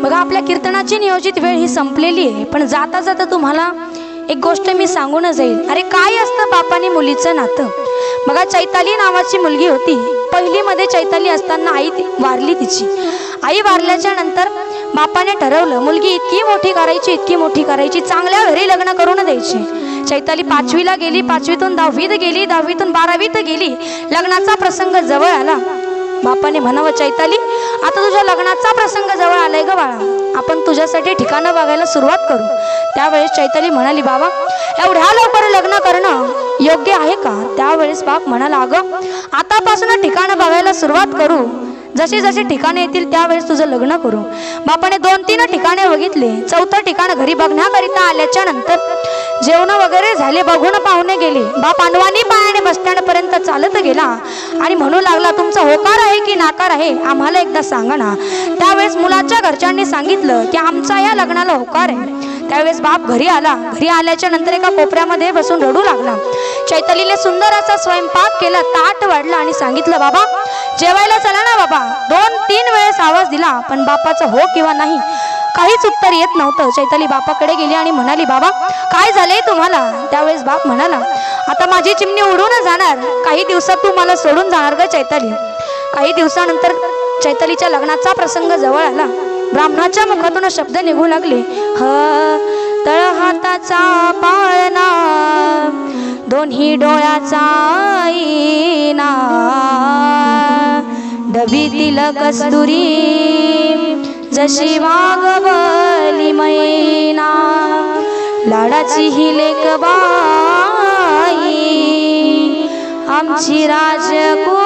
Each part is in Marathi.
बघा आपल्या कीर्तनाची नियोजित वेळ ही संपलेली आहे, पण जाता जाता तुम्हाला एक गोष्ट मी सांगून जाईल। अरे काय असतं बापाने मुलीचं नातं। बघा चैताली नावाची मुलगी होती। पहिलीमध्ये चैताली असताना आई वारली। तिची आई वारल्याच्या नंतर बापाने ठरवलं मुलगी इतकी मोठी करायची, इतकी मोठी करायची, चांगल्या घरी लग्न करून द्यायची। चैताली 5वीला गेली, 5वीतून 10वीत गेली, 10वीतून 12वीत गेली। लग्नाचा प्रसंग जवळ आला। बापाने म्हणावं चैताली आता तुझ्या लग्नाचा प्रसंग जवळ आलाय ग बाळा, आपण तुझ्यासाठी ठिकाणं बघायला सुरुवात करू। त्यावेळेस चैताली म्हणाली बाबा एवढ्या लवकर लग्न करणं योग्य आहे का? त्यावेळेस बाप म्हणाला अगं आतापासून ठिकाणं बघायला सुरुवात करू, जशी जशी ठिकाणे येतील त्यावेळेस तुझं लग्न करू। बापाने 2-3 ठिकाणे बघितले। 4थं ठिकाण घरी बघण्याकरिता आल्याच्या नंतर जेवण वगैरे झाले, बघून पाहुणे गेले। बाप अनवाणी पायाने बस स्टँड पर्यंत चालत गेला आणि म्हणू लागला तुमचा होकार आहे की नाकार आहे आम्हाला एकदा सांगा ना। त्यावेळेस मुलाच्या घरच्यांनी सांगितलं की आमचा या लग्नाला होकार आहे। त्यावेळेस बाप घरी आला। घरी आल्याच्या नंतर एका कोपऱ्यामध्ये बसून रडू लागला। चैतालीने सुंदर असा स्वयंपाक केला, ताट वाढला आणि सांगितलं बाबा जेवायला चला ना बाबा। 2-3 वेळेस आवाज दिला पण बापाचा हो किंवा नाही काहीच उत्तर येत नव्हतं। चैताली बापाकडे गेली आणि म्हणाली बाबा काय झालंय तुम्हाला? त्यावेळेस बाप म्हणाला आता माझी चिमणी उडून जाणार, काही दिवसात तू मला सोडून जाणार ग चैताली। काही दिवसानंतर चैतालीच्या लग्नाचा प्रसंग जवळ आला। ब्राह्मणाच्या मुखातून शब्द निघू लागले तळ हाताचा पाळणा, दोन्ही डोळ्याचा आईना, डबीतील कस्तुरी जशी वागवली मैना, लाडाची ही लेकबाई आमची राजकुमारी,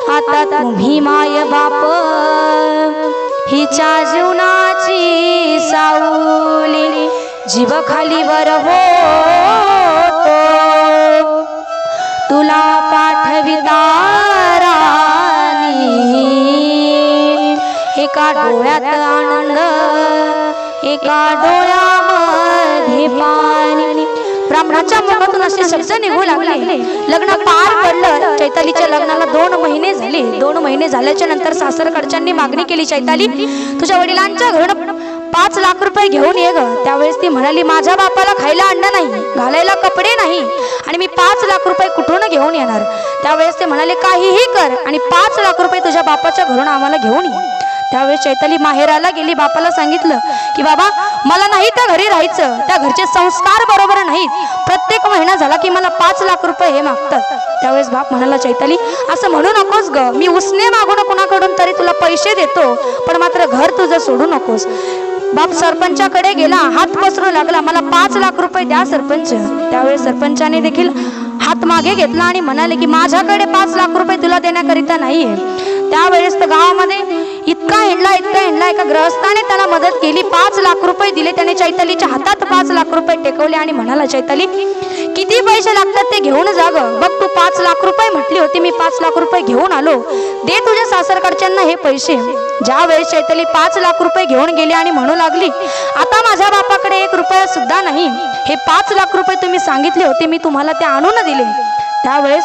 आता तुम्ही माय बाप हिच्या जीवनाची सावली, जीव खालीवर होतो तुला पाठविता राणी, एका डोळ्यात आनंद एका डोळ्यामध्ये पाणी। ब्राह्मणाच्या मुखातून असे शब्द निघू लागले। लग्न पार पडलं। चैतालीच्या लग्नाला 2 महिने झाले। 2 महिने झाल्याच्या नंतर सासरकडच्यांनी मागणी केली चैताली तुझ्या वडिलांच्या घरून 5 लाख रुपये घेऊन ये ग। त्यावेळेस ती म्हणाली माझ्या बापाला खायला अन्न नाही, घालायला कपडे नाही आणि मी 5 लाख रुपये कुठून घेऊन येणार? त्यावेळेस ते म्हणाले काहीही कर आणि 5 लाख रुपये तुझ्या बापाच्या घरून आम्हाला घेऊन ये। त्यावेळेस चैताली माहेराला गेली। बापाला सांगितलं की बाबा मला नाही त्या घरी राहायचं, त्या घरचे संस्कार बरोबर नाहीत, प्रत्येक महिना झाला की मला 5 लाख रुपये हे मागतात। त्यावेळेस बाप म्हणाला चैताली असं म्हणू नकोस ग, मी उसने मागून कुणाकडून तरी तुला पैसे देतो, पण मात्र घर तुझं सोडू नकोस। बाप सरपंचाकडे गेला, हात पसरू लागला मला 5 लाख रुपये द्या सरपंच। त्यावेळेस सरपंचाने देखील हात मागे घेतला आणि म्हणाले की माझ्याकडे 5 लाख रुपये तुला देण्याकरिता नाहीये। त्यावेळेस तर गावामध्ये इतका हिंडला एका ग्रहस्थाने त्याला मदत केली, 5 लाख रुपये दिले। त्याने चैतालीच्या हातात 5 लाख रुपये टेकवले आणि म्हणाला चैताली किती पैसे लागतात ते घेऊन जा ग, बघ तू 5 लाख रुपये म्हटली होती, मी 5 लाख रुपये घेऊन आलो, दे तुझ्या सासरकडच्यांना हे पैसे। ज्या वेळेस चैताली 5 लाख रुपये घेऊन गेली आणि म्हणू लागली आता माझ्या बापाकडे 1 रुपया सुद्धा नाही, हे 5 लाख रुपये तुम्ही सांगितले होते मी तुम्हाला ते आणून दिले। त्यावेळेस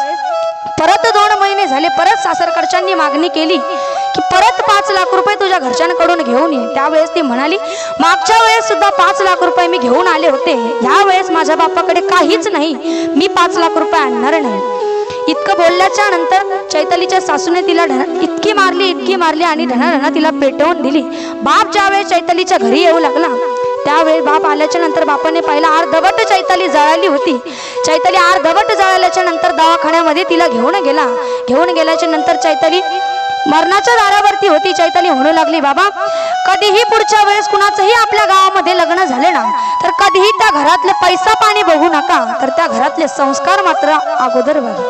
परत 2 महिने झाले। परत सासरकडच्यांनी मागणी केली की परत 5 लाख रुपये तुझ्या घरच्यांकडून घेऊन ये। त्यावेळेस ती म्हणाली मागच्या वेळेस सुद्धा 5 लाख रुपये मी घेऊन आले होते, ह्या वेळेस माझ्या बापाकडे काहीच नाही, मी 5 लाख रुपये आणणार नाही। इतकं बोलल्याच्या नंतर चैतालीच्या सासूने तिला इतकी मारली आणि ढणाढणा तिला पेटवून दिली। बाप ज्यावेळेस चैतालीच्या घरी येऊ लागला त्यावेळी बाप आल्याच्या नंतर बापाने पाहिला अर्धवट चैताली जळाली होती। चैताली अर्धवट जळाल्याच्या नंतर दवाखान्यामध्ये तिला घेऊन गेल्याच्या नंतर चैताली मरणाच्या दारावरती होती। चैताली म्हणू लागली बाबा कधीही पुढच्या वेळेस कुणाचंही आपल्या गावामध्ये लग्न झाले ना तर कधीही त्या घरातले पैसा पाणी बघू नका, तर त्या घरातले संस्कार मात्र अगोदर बघा।